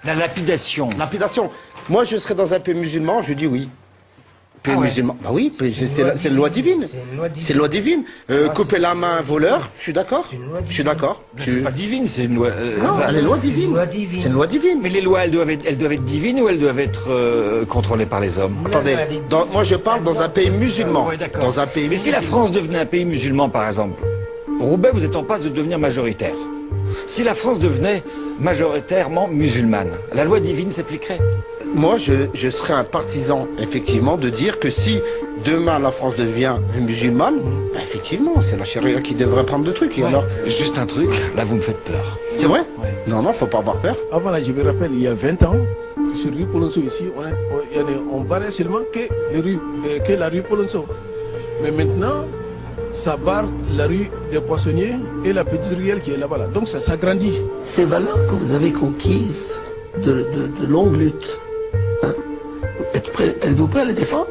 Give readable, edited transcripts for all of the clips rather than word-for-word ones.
La lapidation. Lapidation. Moi, je serais dans un pays musulman, je dis oui. Pays musulman. Bah oui, c'est une loi divine. C'est une loi divine. Couper la main à un voleur, je suis d'accord. Je suis d'accord. C'est pas divine, c'est une loi. Non, elle est loi divine. C'est une loi divine. Mais les lois, elles doivent être divines ou elles doivent être contrôlées par les hommes? Attendez, moi je parle dans un pays musulman. Ouais, d'accord. Dans un pays Mais si la France devenait un pays musulman, par exemple, Roubaix, vous êtes en passe de devenir majoritaire. Si la France devenait majoritairement musulmane, la loi divine s'appliquerait? Moi, je serais un partisan, effectivement, de dire que si demain la France devient musulmane, bah, effectivement, c'est la charia qui devrait prendre le truc. Et alors, juste un truc, là vous me faites peur. c'est vrai? Non, non, faut pas avoir peur. Avant là, je me rappelle, il y a 20 ans, sur rue Polonceau ici, on barrait seulement que la rue Polonceau. Mais maintenant, ça barre la rue des Poissonniers et la petite ruelle qui est là-bas. Donc ça s'agrandit. Ces valeurs que vous avez conquises de longues luttes, hein, êtes-vous prêt à les défendre?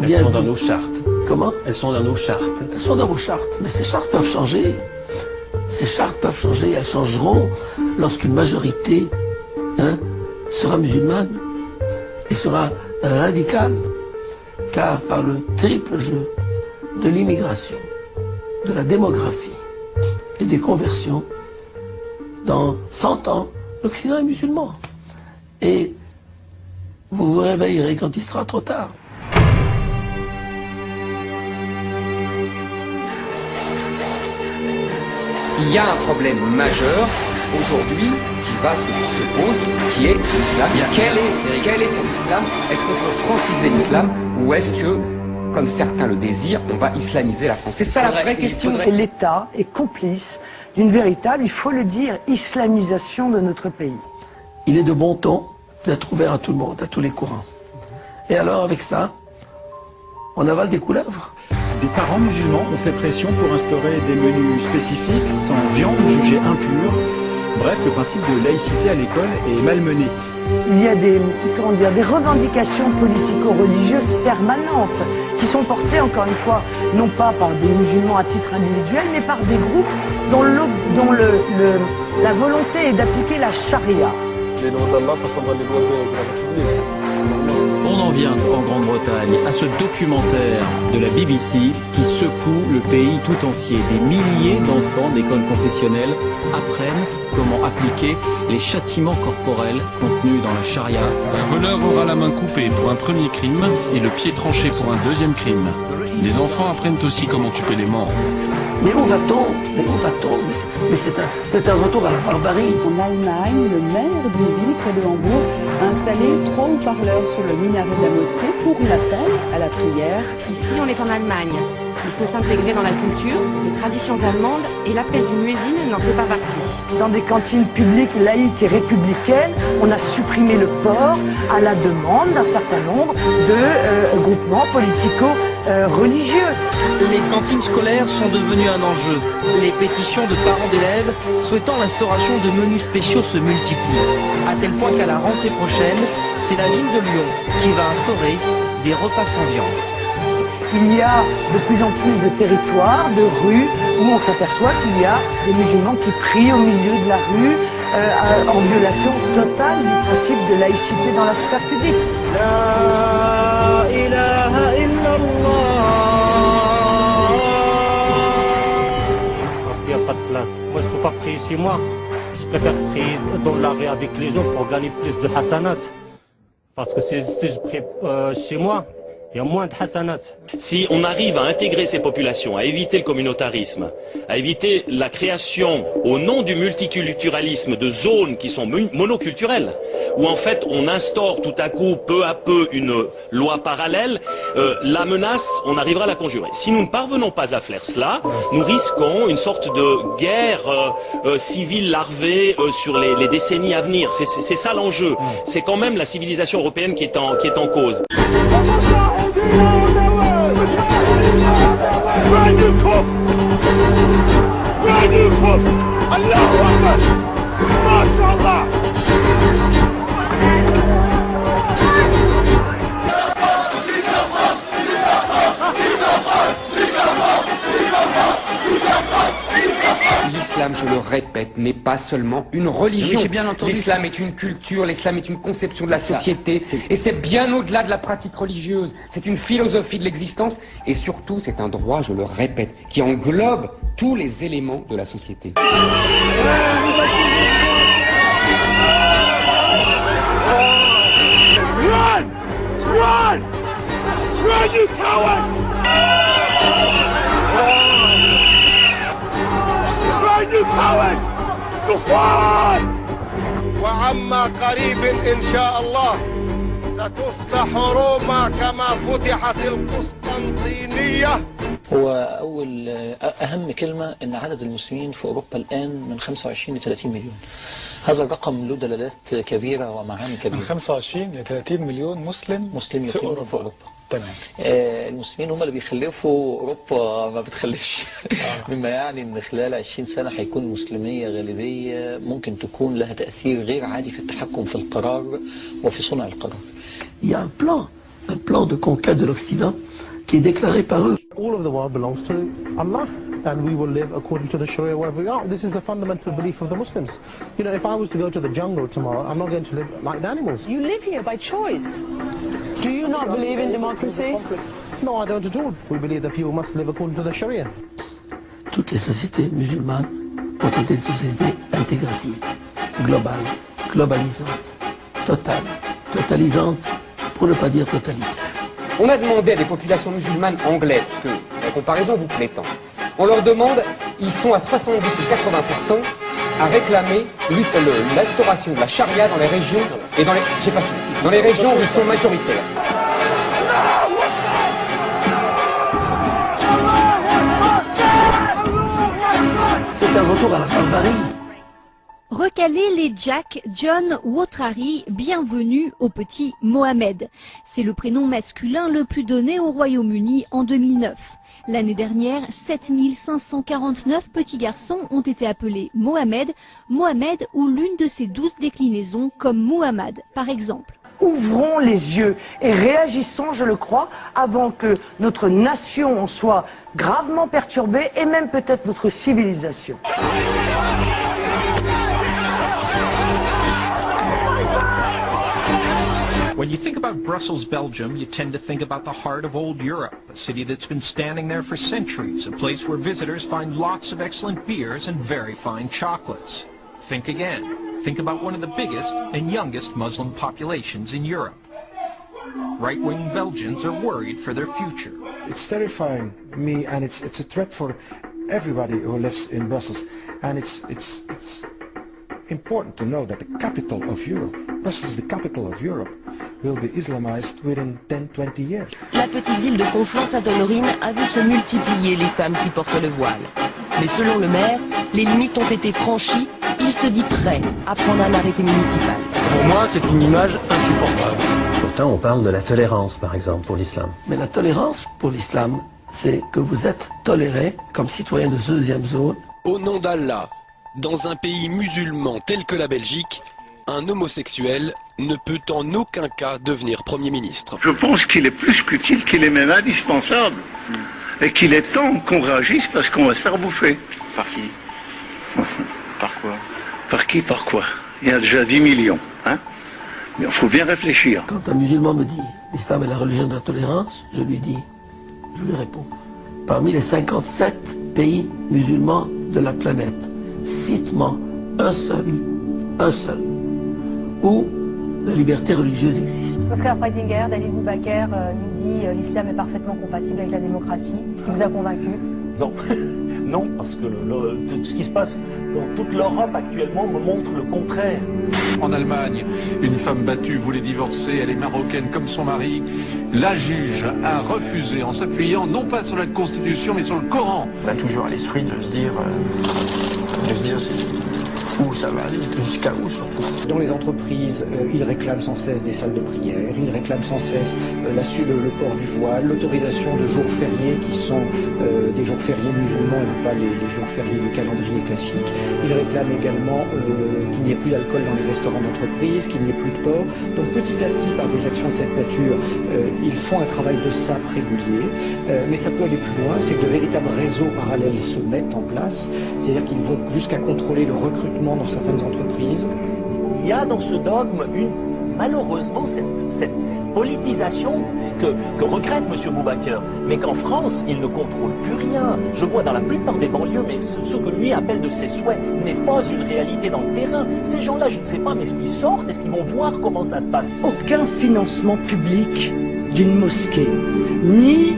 Elles sont dans nos chartes. Comment? Elles sont dans nos chartes. Elles sont dans vos chartes. Mais ces chartes peuvent changer. Ces chartes peuvent changer. Elles changeront lorsqu'une majorité sera musulmane et sera radicale. Car par le triple jeu de l'immigration, de la démographie et des conversions, dans 100 ans, l'Occident est musulman. Et vous vous réveillerez quand il sera trop tard. Il y a un problème majeur aujourd'hui qui se pose, qui est l'islam. Quel est cet islam? Est-ce qu'on peut franciser l'islam ou est-ce que, comme certains le désirent, on va islamiser la France? C'est ça la vraie question. Et l'État est complice d'une véritable, il faut le dire, islamisation de notre pays. Il est de bon ton d'être ouvert à tout le monde, à tous les courants. Et alors avec ça, on avale des couleuvres. Des parents musulmans ont fait pression pour instaurer des menus spécifiques sans viande jugée impure. Bref, le principe de laïcité à l'école est malmené. Il y a des revendications politico-religieuses permanentes qui sont portées, encore une fois, non pas par des musulmans à titre individuel, mais par des groupes dont la volonté est d'appliquer la charia. Les lois d'Allah passent devant les lois de la République. On en vient en Grande-Bretagne à ce documentaire de la BBC qui secoue le pays tout entier. Des milliers d'enfants d'écoles confessionnelles apprennent comment appliquer les châtiments corporels contenus dans la charia. Un voleur aura la main coupée pour un premier crime et le pied tranché pour un deuxième crime. Les enfants apprennent aussi comment tuer les morts. Mais où va-t-on? Mais c'est un retour à la barbarie. En Allemagne, le maire d'une ville près de Hambourg a installé 3 haut-parleurs sur le minaret de la mosquée pour l'appel à la prière. Ici, on est en Allemagne. Il faut s'intégrer dans la culture, les traditions allemandes, et l'appel du muezzin n'en fait pas partie. Dans des cantines publiques laïques et républicaines, on a supprimé le porc à la demande d'un certain nombre de groupements politico-religieux. Les cantines scolaires sont devenues un enjeu. Les pétitions de parents d'élèves souhaitant l'instauration de menus spéciaux se multiplient, à tel point qu'à la rentrée prochaine, c'est la ville de Lyon qui va instaurer des repas sans viande. Il y a de plus en plus de territoires, de rues, où on s'aperçoit qu'il y a des musulmans qui prient au milieu de la rue, en violation totale du principe de laïcité dans la sphère publique. La ilaha illallah. Parce qu'il n'y a pas de place. Moi, je ne peux pas prier chez moi. Je préfère prier dans la rue avec les gens pour gagner plus de hasanat. Parce que si je prie chez moi, il y a moins de hasanat. Si on arrive à intégrer ces populations, à éviter le communautarisme, à éviter la création, au nom du multiculturalisme, de zones qui sont monoculturelles, où en fait on instaure tout à coup, peu à peu, une loi parallèle, la menace, on arrivera à la conjurer. Si nous ne parvenons pas à faire cela, nous risquons une sorte de guerre civile larvée sur les décennies à venir. C'est ça l'enjeu. C'est quand même la civilisation européenne qui est en cause. l'islam, je le répète, n'est pas seulement une religion. Oui, j'ai bien entendu. L'islam est une culture, l'islam est une conception de la société, et c'est bien au-delà de la pratique religieuse. C'est une philosophie de l'existence, et surtout, c'est un droit, je le répète, qui englobe tous les éléments de la société. Run! Run! Run, you coward! Run, you coward! Run! وعما قريب إن شاء الله ستفتح روما كما فتحت القسطنطينية. هو أهم كلمة أن عدد المسلمين في أوروبا الآن من 25 ل 30 مليون. هذا الرقم له دلالات كبيرة ومعاني كبيرة. من 25 ل 30 مليون مسلم يقيمون في أوروبا. تمام. المسلمين هم اللي بيخلفوا أوروبا ما بتخلفش. مما يعني أن خلال 20 سنة هيكون المسلمية غالبية ممكن تكون لها تأثير غير عادي في التحكم في القرار وفي صنع القرار. Il y a un plan de conquête de l'Occident qui est déclaré par eux. All of the world belongs to Allah, and we will live according to the Sharia wherever we are. This is a fundamental belief of the Muslims. You know, if I was to go to the jungle tomorrow, I'm not going to live like the animals. You live here by choice. Do you not believe in democracy? No, I don't at all. We believe that people must live according to the Sharia. Toutes les sociétés musulmanes ont été des sociétés intégratives, globales, globalisantes, totalisantes, pour ne pas dire totalitaires. On a demandé à des populations musulmanes anglaises, parce que la comparaison vous plaît tant, on leur demande, ils sont à 70 ou 80% à réclamer l'instauration de la charia dans les régions, et dans les régions où ils sont majoritaires. C'est un retour à la barbarie. Recaler les Jack, John ou Autrari, bienvenue au petit Mohamed. C'est le prénom masculin le plus donné au Royaume-Uni en 2009. L'année dernière, 7549 petits garçons ont été appelés Mohamed ou l'une de ses 12 déclinaisons comme Muhammad par exemple. Ouvrons les yeux et réagissons, je le crois, avant que notre nation en soit gravement perturbée et même peut-être notre civilisation. When you think about Brussels, Belgium, you tend to think about the heart of old Europe, a city that's been standing there for centuries, a place where visitors find lots of excellent beers and very fine chocolates. Think again. Think about one of the biggest and youngest Muslim populations in Europe. Right-wing Belgians are worried for their future. It's terrifying me, and it's a threat for everybody who lives in Brussels. And it's important to know that the capital of Europe, Brussels, the capital of Europe, will be Islamized within 10-20 years. La petite ville de Conflans-Sainte-Honorine a vu se multiplier les femmes qui portent le voile. Mais selon le maire, les limites ont été franchies. Il se dit prêt à prendre un arrêté municipal. Pour moi, c'est une image insupportable. Pourtant, on parle de la tolérance, par exemple, pour l'islam. Mais la tolérance pour l'islam, c'est que vous êtes toléré comme citoyen de deuxième zone. Au nom d'Allah, dans un pays musulman tel que la Belgique, un homosexuel ne peut en aucun cas devenir Premier ministre. Je pense qu'il est plus qu'utile, qu'il est même indispensable. Et qu'il est temps qu'on réagisse parce qu'on va se faire bouffer. Par qui? Par quoi? Par qui, par quoi? Il y a déjà 10 millions. Hein? Mais il faut bien réfléchir. Quand un musulman me dit l'islam est la religion de la tolérance, je lui réponds, parmi les 57 pays musulmans de la planète, cite-moi un seul, où la liberté religieuse existe. Oscar Freitinger, David Boubaker nous dit l'islam est parfaitement compatible avec la démocratie. Ce qui vous a convaincu? Non. Non, parce que ce qui se passe dans toute l'Europe actuellement me montre le contraire. En Allemagne, une femme battue voulait divorcer, elle est marocaine comme son mari. La juge a refusé en s'appuyant non pas sur la Constitution mais sur le Coran. On a toujours à l'esprit de se dire où ça va aller, jusqu'à où surtout. Dans les entreprises, ils réclament sans cesse des salles de prière, ils réclament sans cesse le port du voile, l'autorisation de jours fériés qui sont des jours fériés musulmans pas les jours fériés du calendrier classique. Ils réclament également qu'il n'y ait plus d'alcool dans les restaurants d'entreprise, qu'il n'y ait plus de porc. Donc petit à petit, par des actions de cette nature, ils font un travail de sape régulier. Mais ça peut aller plus loin, c'est que de véritables réseaux parallèles se mettent en place. C'est-à-dire qu'ils vont jusqu'à contrôler le recrutement dans certaines entreprises. Il y a dans ce dogme malheureusement cette politisation que regrette M. Boubacar, mais qu'en France, il ne contrôle plus rien. Je vois dans la plupart des banlieues, mais ce que lui appelle de ses souhaits n'est pas une réalité dans le terrain. Ces gens-là, je ne sais pas, mais est-ce qu'ils sortent, est-ce qu'ils vont voir comment ça se passe? Aucun financement public d'une mosquée, ni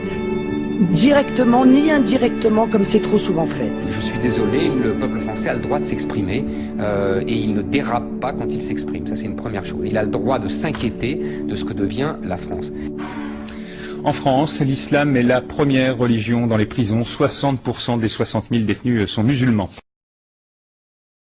directement, ni indirectement, comme c'est trop souvent fait. Je suis désolé, le peuple français a le droit de s'exprimer et il ne dérape pas quand il s'exprime. Ça, c'est une première chose. Il a le droit de s'inquiéter de ce que devient la France. En France, l'islam est la première religion dans les prisons. 60% des 60 000 détenus sont musulmans.